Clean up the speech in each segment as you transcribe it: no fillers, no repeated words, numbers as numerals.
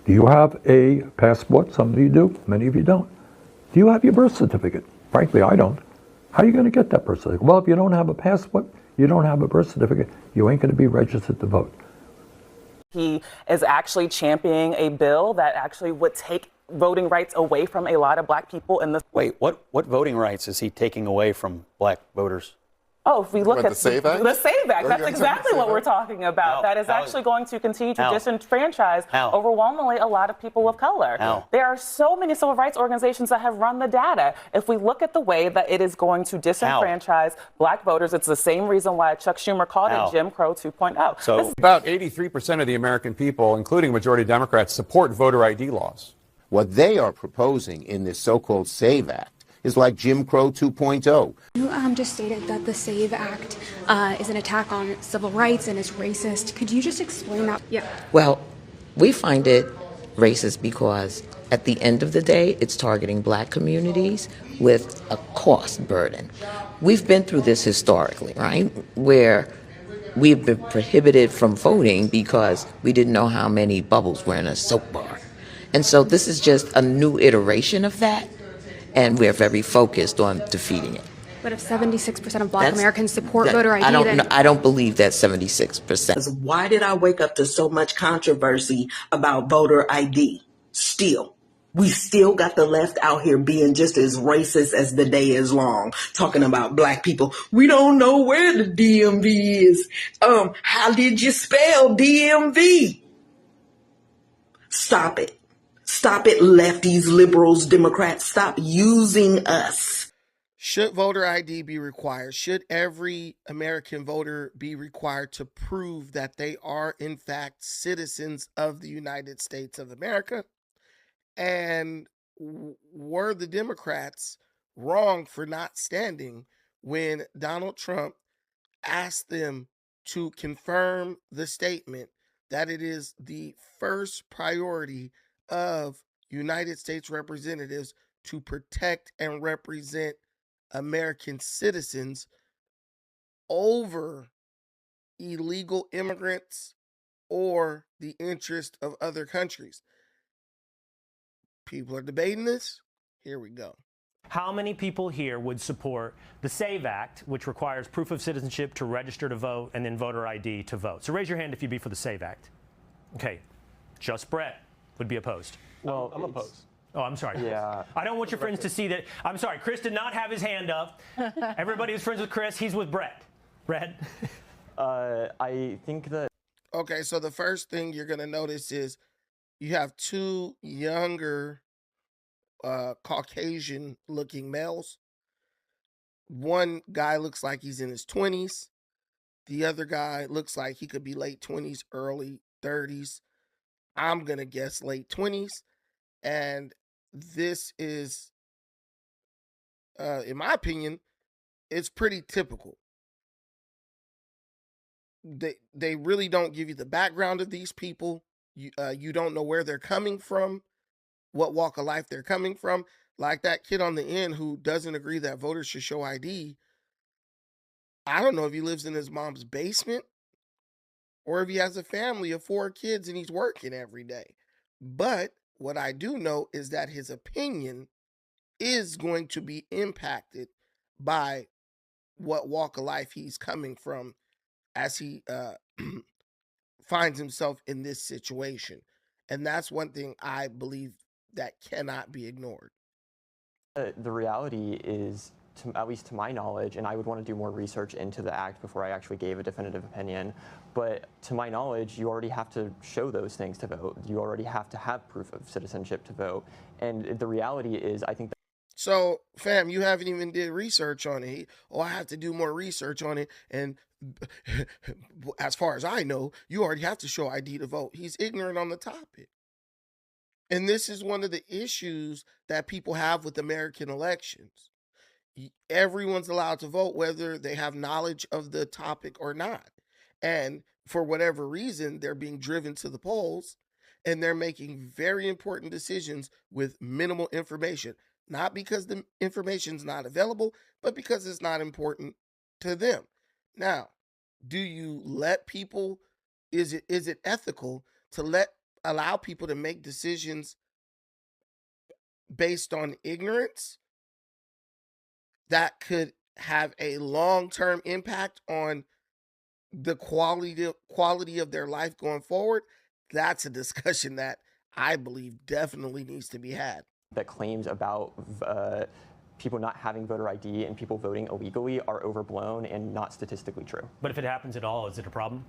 Do you have a passport? Some of you do, many of you don't. Do you have your birth certificate? Frankly, I don't. How are you going to get that birth certificate? Well, if you don't have a passport, you don't have a birth certificate, you ain't going to be registered to vote. He is actually championing a bill that actually would take voting rights away from a lot of black people in this. Wait, what voting rights is he taking away from black voters? Oh, if we look at the SAVE Act? The SAVE Act, that's exactly what we're talking about. That is actually going to continue to disenfranchise overwhelmingly a lot of people of color. There are so many civil rights organizations that have run the data. If we look at the way that it is going to disenfranchise black voters, it's the same reason why Chuck Schumer called it Jim Crow 2.0. So about 83% of the American people, including majority Democrats, support voter ID laws. What they are proposing in this so-called SAVE Act is like Jim Crow 2.0. You just stated that the SAVE Act is an attack on civil rights and is racist. Could you just explain that? Yeah. Well, we find it racist because at the end of the day, it's targeting black communities with a cost burden. We've been through this historically, right? Where we've been prohibited from voting because we didn't know how many bubbles were in a soap bar. And so this is just a new iteration of that. And we're very focused on defeating it. But if 76% of black Americans support voter ID, I don't believe that 76%. Why did I wake up to so much controversy about voter ID? Still, we still got the left out here being just as racist as the day is long, talking about black people. We don't know where the DMV is. How did you spell DMV? Stop it. Stop it, lefties, liberals, Democrats. Stop using us. Should voter ID be required? Should every American voter be required to prove that they are, in fact, citizens of the United States of America? And were the Democrats wrong for not standing when Donald Trump asked them to confirm the statement that it is the first priority of United States representatives to protect and represent American citizens over illegal immigrants or the interest of other countries? People are debating this. Here we go. How many people here would support the SAVE Act, which requires proof of citizenship to register to vote and then voter ID to vote? So raise your hand if you'd be for the SAVE Act. Okay, just Brett would be opposed. Well, I'm opposed. Oh, I'm sorry. Yeah. I don't want your friends to see that. I'm sorry. Chris did not have his hand up. Everybody who's friends with Chris, he's with Brett. Brett? I think that... Okay, so the first thing you're going to notice is you have two younger Caucasian-looking males. One guy looks like he's in his 20s. The other guy looks like he could be late 20s, early 30s. I'm going to guess late 20s. And this is, in my opinion, it's pretty typical. They really don't give you the background of these people. You don't know where they're coming from, what walk of life they're coming from. Like that kid on the end who doesn't agree that voters should show ID. I don't know if he lives in his mom's basement or if he has a family of 4 kids and he's working every day. But what I do know is that his opinion is going to be impacted by what walk of life he's coming from as he finds himself in this situation. And that's one thing I believe that cannot be ignored. The reality is, at least to my knowledge, and I would want to do more research into the act before I actually gave a definitive opinion, but to my knowledge, you already have to show those things to vote. You already have to have proof of citizenship to vote. And the reality is, I think that... So, fam, you haven't even did research on it. Oh, I have to do more research on it. And as far as I know, you already have to show ID to vote. He's ignorant on the topic. And this is one of the issues that people have with American elections. Everyone's allowed to vote whether they have knowledge of the topic or not. And for whatever reason, they're being driven to the polls and they're making very important decisions with minimal information. Not because the information's not available, but because it's not important to them. Now, do you let people, is it ethical to let allow people to make decisions based on ignorance that could have a long-term impact on the quality of their life going forward, that's a discussion that I believe definitely needs to be had. That claims about people not having voter ID and people voting illegally are overblown and not statistically true. But if it happens at all, is it a problem?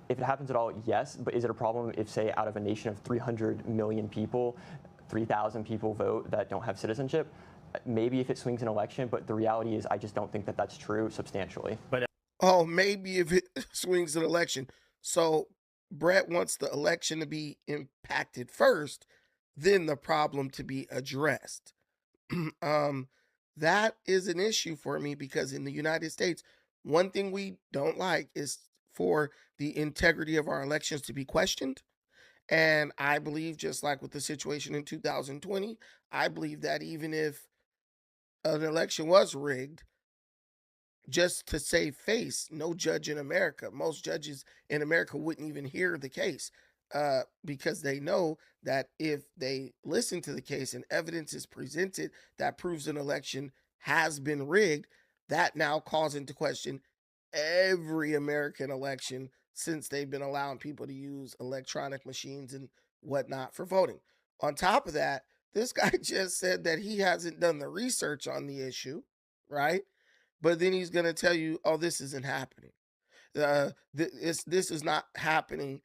If it happens at all, yes. But is it a problem if, say, out of a nation of 300 million people, 3,000 people vote that don't have citizenship? Maybe if it swings an election, but the reality is I just don't think that that's true substantially. But oh, maybe if it swings an election. So Brett wants the election to be impacted first, then the problem to be addressed. That is an issue for me because in the United States, one thing we don't like is for the integrity of our elections to be questioned. And I believe, just like with the situation in 2020, I believe that even if an election was rigged, just to save face, no judge in America, most judges in America wouldn't even hear the case because they know that if they listen to the case and evidence is presented that proves an election has been rigged, that now calls into question every American election since they've been allowing people to use electronic machines and whatnot for voting. On top of that, this guy just said that he hasn't done the research on the issue, right? But then he's going to tell you, oh, this isn't happening. This is not happening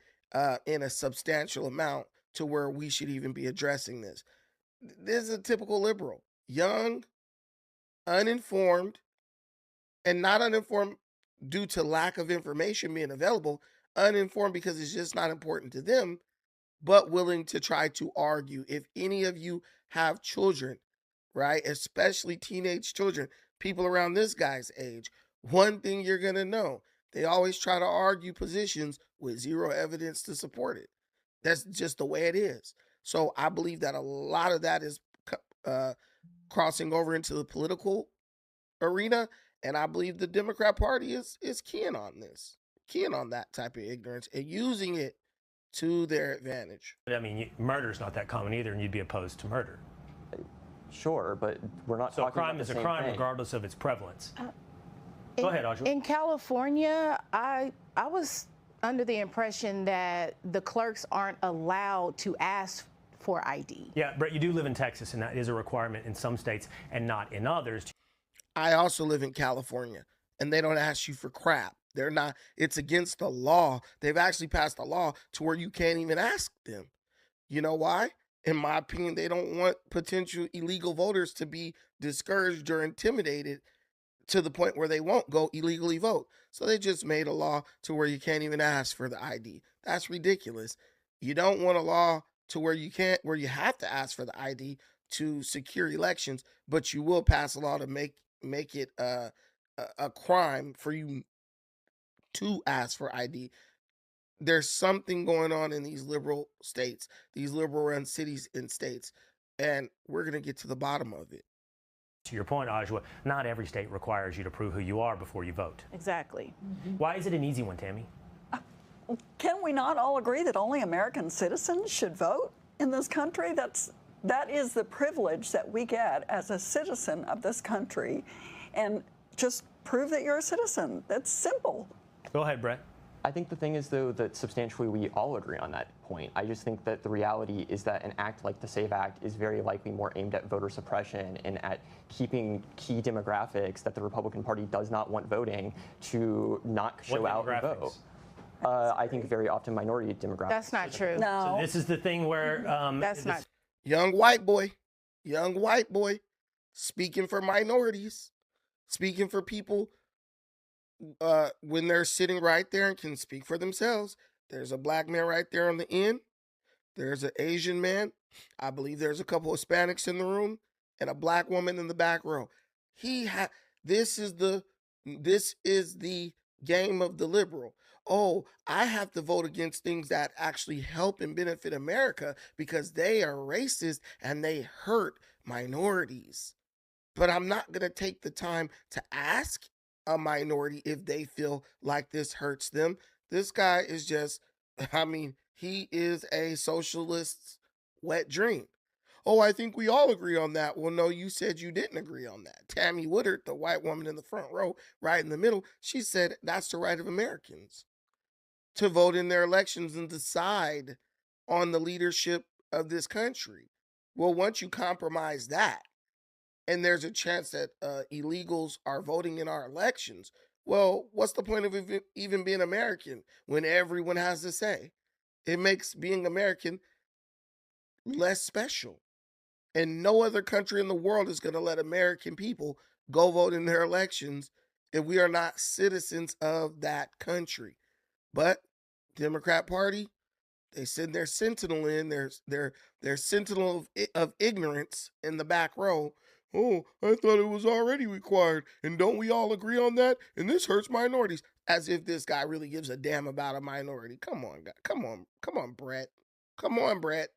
in a substantial amount to where we should even be addressing this. This is a typical liberal, young, uninformed, and not uninformed due to lack of information being available, uninformed because it's just not important to them, but willing to try to argue. If any of you have children, right, especially teenage children, people around this guy's age, one thing you're going to know, they always try to argue positions with zero evidence to support it. That's just the way it is. So I believe that a lot of that is crossing over into the political arena. And I believe the Democrat Party is keen on this, keen on that type of ignorance and using it to their advantage. I mean, murder is not that common either, and you'd be opposed to murder. Sure, but we're not talking about the same thing. So a crime is a crime regardless of its prevalence. Go ahead, Audrey. In California, I was under the impression that the clerks aren't allowed to ask for ID. Yeah, Brett, you do live in Texas, and that is a requirement in some states and not in others. I also live in California, and they don't ask you for crap. They're not, it's against the law. They've actually passed a law to where you can't even ask them. You know why? In my opinion, they don't want potential illegal voters to be discouraged or intimidated to the point where they won't go illegally vote. So they just made a law to where you can't even ask for the ID. That's ridiculous. You don't want a law to where you have to ask for the ID to secure elections, but you will pass a law to make it a crime for you to ask for ID. There's something going on in these liberal states, these liberal run cities and states, and we're going to get to the bottom of it. To your point, Ajwa, not every state requires you to prove who you are before you vote. Exactly. Why is it an easy one, Tammy? Can we not all agree that only American citizens should vote in this country? That is the privilege that we get as a citizen of this country, and just prove that you're a citizen. That's simple. Go ahead, Brett. I think the thing is, though, that substantially we all agree on that point. I just think that the reality is that an act like the SAVE Act is very likely more aimed at voter suppression and at keeping key demographics that the Republican Party does not want voting to not show out and vote. I think very often minority demographics. That's not true. No. So this is the thing where that's not. Young white boy, speaking for minorities, speaking for people when they're sitting right there and can speak for themselves. There's a black man right there on the end. There's an Asian man. I believe there's a couple Hispanics in the room and a black woman in the back row. This is the game of the liberal. Oh, I have to vote against things that actually help and benefit America because they are racist and they hurt minorities. But I'm not going to take the time to ask a minority if they feel like this hurts them. This guy is just, he is a socialist's wet dream. Oh, I think we all agree on that. Well, no, you said you didn't agree on that. Tammy Woodard, the white woman in the front row, right in the middle, she said that's the right of Americans to vote in their elections and decide on the leadership of this country. Well, once you compromise that, and there's a chance that illegals are voting in our elections, well, what's the point of even being American when everyone has a say? It makes being American less special. And no other country in the world is going to let American people go vote in their elections if we are not citizens of that country. But Democrat Party, they send their sentinel in, their sentinel of ignorance in the back row. Oh, I thought it was already required. And don't we all agree on that? And this hurts minorities. As if this guy really gives a damn about a minority. Come on, guy. Come on, Brett. Come on, Brett.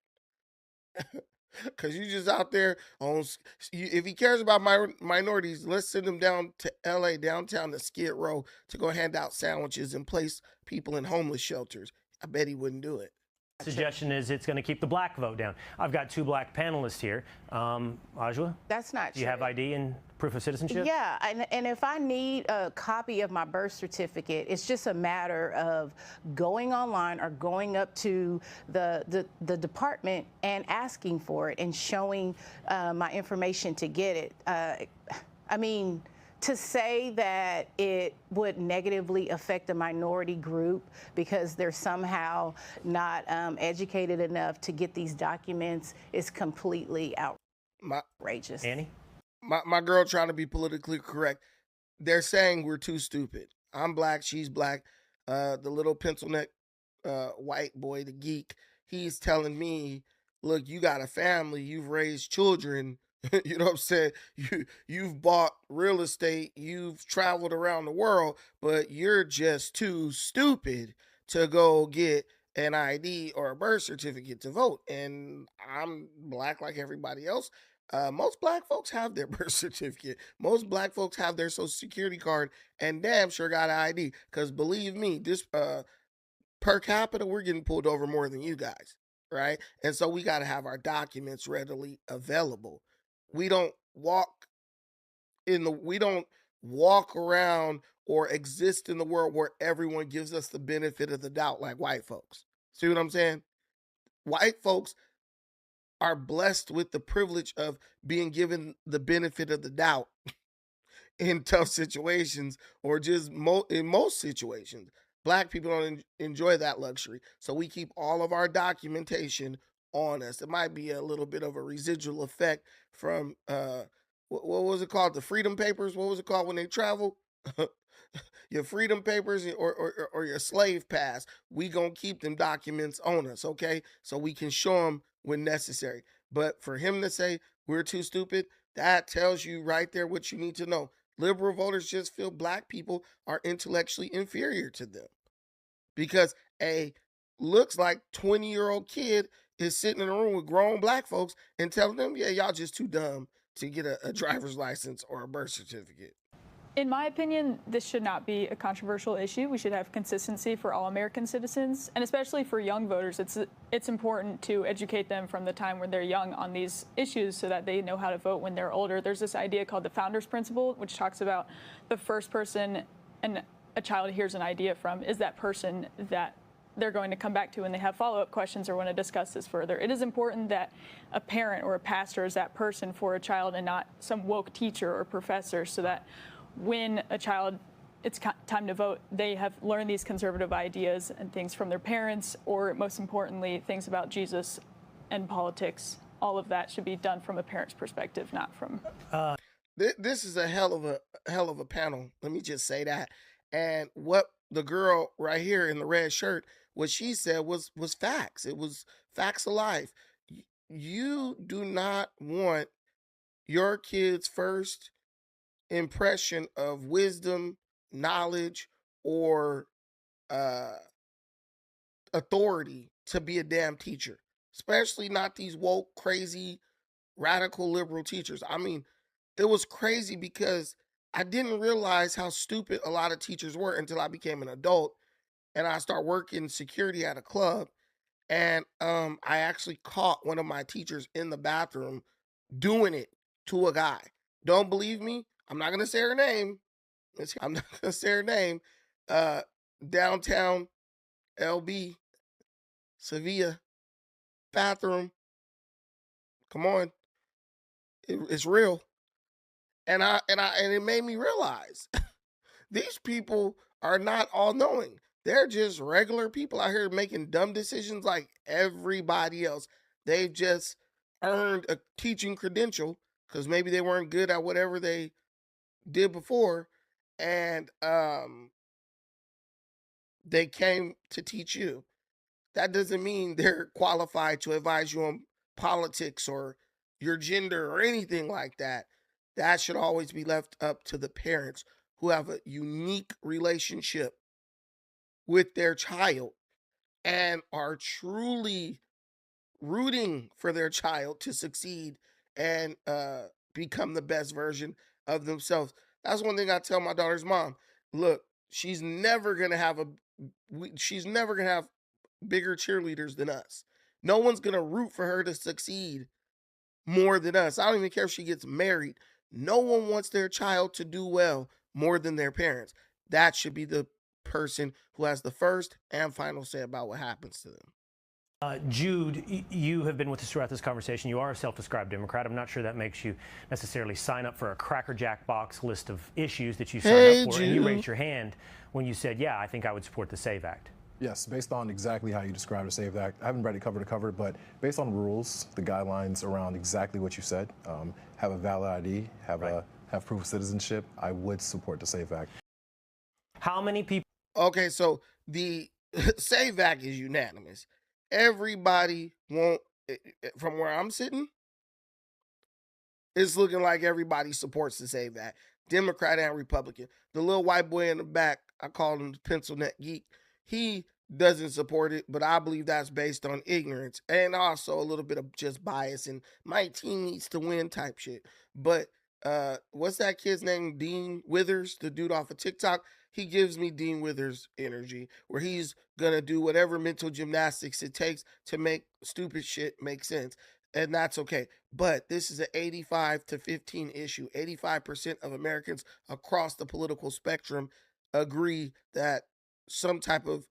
Because you just out there on, if he cares about minorities, let's send him down to LA, downtown to Skid Row to go hand out sandwiches and place people in homeless shelters. I bet he wouldn't do it. Suggestion is it's going to keep the black vote down. I've got 2 black panelists here. Ajwa? That's not true. Do you have ID and proof of citizenship? Yeah, and if I need a copy of my birth certificate, it's just a matter of going online or going up to the department and asking for it and showing my information to get it. I mean, to say that it would negatively affect a minority group because they're somehow not educated enough to get these documents is completely outrageous. Annie? My girl trying to be politically correct. They're saying we're too stupid. I'm black, she's black. The little pencil neck white boy, the geek, he's telling me, look, you got a family, you've raised children. You know what I'm saying? You've bought real estate, you've traveled around the world, but you're just too stupid to go get an ID or a birth certificate to vote. And I'm black like everybody else. Most black folks have their birth certificate. Most black folks have their social security card and damn sure got an ID. Because believe me, this per capita, we're getting pulled over more than you guys, right? And so we got to have our documents readily available. We don't walk around or exist in the world where everyone gives us the benefit of the doubt like white folks. See what I'm saying? White folks are blessed with the privilege of being given the benefit of the doubt in tough situations or just in most situations. Black people don't enjoy that luxury. So we keep all of our documentation on us. It might be a little bit of a residual effect from what was it called? The freedom papers? What was it called when they travel? Your freedom papers or your slave pass. We gonna keep them documents on us, okay? So we can show them when necessary. But for him to say we're too stupid, that tells you right there what you need to know. Liberal voters just feel black people are intellectually inferior to them because a looks like 20-year-old kid is sitting in a room with grown black folks and telling them, yeah, y'all just too dumb to get a driver's license or a birth certificate. In my opinion, this should not be a controversial issue. We should have consistency for all American citizens, and especially for young voters. It's important to educate them from the time when they're young on these issues so that they know how to vote when they're older. There's this idea called the Founders Principle, which talks about the first person and a child hears an idea from is that person that they're going to come back to when they have follow-up questions or want to discuss this further. It is important that a parent or a pastor is that person for a child and not some woke teacher or professor, so that when a child, it's time to vote, they have learned these conservative ideas and things from their parents, or most importantly, things about Jesus and politics. All of that should be done from a parent's perspective, not from... This is a hell of a panel. Let me just say that. And what the girl right here in the red shirt, what she said was facts. It was facts of life. You do not want your kid's first impression of wisdom, knowledge, or authority to be a damn teacher, especially not these woke, crazy, radical liberal teachers. I mean, it was crazy because I didn't realize how stupid a lot of teachers were until I became an adult and I started working security at a club. And I actually caught one of my teachers in the bathroom doing it to a guy. Don't believe me? I'm not gonna say her name. I'm not gonna say her name. Downtown LB, Sevilla, bathroom. Come on, it's real. And it made me realize these people are not all knowing. They're just regular people out here making dumb decisions like everybody else. They've just earned a teaching credential because maybe they weren't good at whatever they did before, and they came to teach you. That doesn't mean they're qualified to advise you on politics or your gender or anything like that. That should always be left up to the parents who have a unique relationship with their child and are truly rooting for their child to succeed and become the best version of themselves. That's one thing I tell my daughter's mom. Look, she's never gonna have bigger cheerleaders than us. No one's gonna root for her to succeed more than us. I don't even care if she gets married. No one wants their child to do well more than their parents. That should be the person who has the first and final say about what happens to them. Jude, you have been with us throughout this conversation. You are a self-described Democrat. I'm not sure that makes you necessarily sign up for a Cracker Jack box list of issues that you signed up for. Jude. And you raised your hand when you said, yeah, I think I would support the SAVE Act. Yes, based on exactly how you described the SAVE Act. I haven't read it cover to cover, but based on rules, the guidelines around exactly what you said, have a valid ID, have proof of citizenship, I would support the SAVE Act. How many people? Okay, so the SAVE Act is unanimous. Everybody from where I'm sitting, it's looking like everybody supports the SAVE Act, Democrat and Republican. The little white boy in the back, I call him the pencil neck geek. He doesn't support it, but I believe that's based on ignorance and also a little bit of just bias and my team needs to win type shit. But what's that kid's name? Dean Withers, the dude off of TikTok. He gives me Dean Withers energy, where he's gonna do whatever mental gymnastics it takes to make stupid shit make sense. And that's okay. But this is an 85-15 issue. 85% of Americans across the political spectrum agree that some type of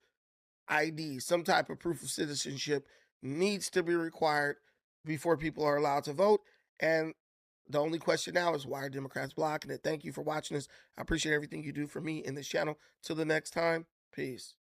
ID, some type of proof of citizenship needs to be required before people are allowed to vote. And the only question now is, why are Democrats blocking it? Thank you for watching this. I appreciate everything you do for me in this channel. Till the next time, peace.